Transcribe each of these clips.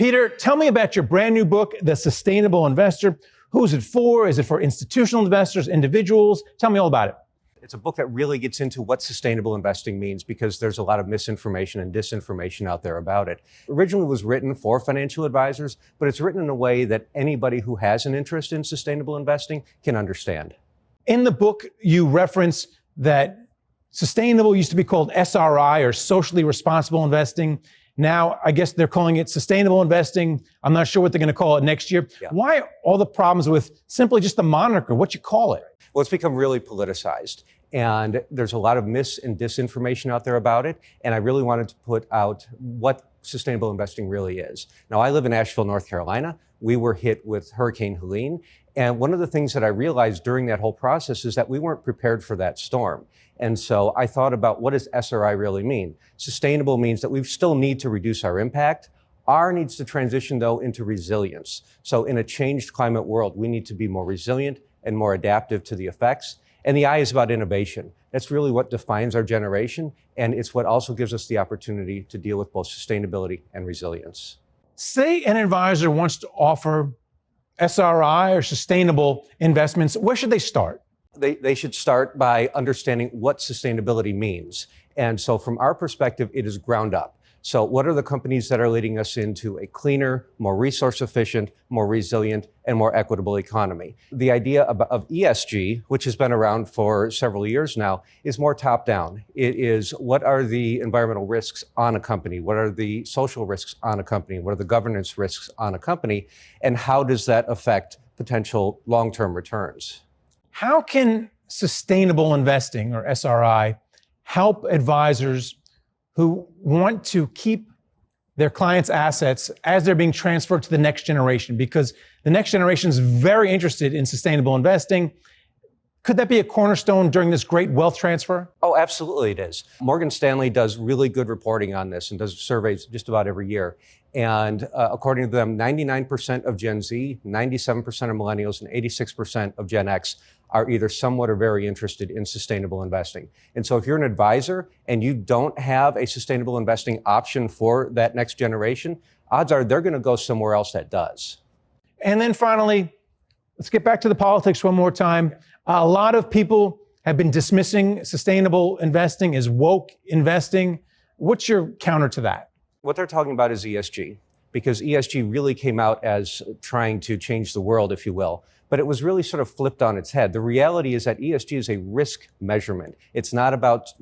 Peter, tell me about your brand new book, The Sustainable Investor. Who is it for? Is it for institutional investors, individuals? Tell me all about it. It's a book that really gets into what sustainable investing means because there's a lot of misinformation and disinformation out there about it. Originally, it was written for financial advisors, but it's written in a way that anybody who has an interest in sustainable investing can understand. In the book, you reference that sustainable used to be called SRI, or socially responsible investing. Now, I guess they're calling it sustainable investing. I'm not sure what they're going to call it next year. Yeah. Why all the problems with simply just the moniker, what you call it? Well, it's become really politicized, and there's a lot of mis and disinformation out there about it, and I really wanted to put out what sustainable investing really is. Now, I live in Asheville, North Carolina. We were hit with Hurricane Helene, and one of the things that I realized during that whole process is that we weren't prepared for that storm. And so I thought about, what does SRI really mean? Sustainable means that we still need to reduce our impact. R needs to transition, though, into resilience. So in a changed climate world, we need to be more resilient and more adaptive to the effects. And the I is about innovation. That's really what defines our generation, and it's what also gives us the opportunity to deal with both sustainability and resilience. Say an advisor wants to offer SRI or sustainable investments. Where should they start? They should start by understanding what sustainability means. And so from our perspective, it is ground up. So what are the companies that are leading us into a cleaner, more resource efficient, more resilient, and more equitable economy? The idea of ESG, which has been around for several years now, is more top down. It is, what are the environmental risks on a company? What are the social risks on a company? What are the governance risks on a company? And how does that affect potential long-term returns? How can sustainable investing, or SRI, help advisors who want to keep their clients' assets as they're being transferred to the next generation? Because the next generation is very interested in sustainable investing. Could that be a cornerstone during this great wealth transfer? Oh, absolutely it is. Morgan Stanley does really good reporting on this and does surveys just about every year. And according to them, 99% of Gen Z, 97% of millennials, and 86% of Gen X are either somewhat or very interested in sustainable investing. And so if you're an advisor and you don't have a sustainable investing option for that next generation, odds are they're going to go somewhere else that does. And then finally, let's get back to the politics one more time. A lot of people have been dismissing sustainable investing as woke investing. What's your counter to that? What they're talking about is ESG, because ESG really came out as trying to change the world, if you will. But it was really sort of flipped on its head. The reality is that ESG is a risk measurement. It's not about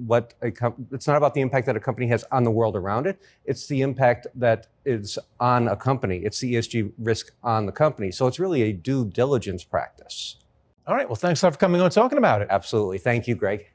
it's not about the impact that a company has on the world around it. It's the impact that is on a company. It's the ESG risk on the company. So it's really a due diligence practice. All right. Well, thanks a lot for coming on and talking about it. Absolutely. Thank you, Greg.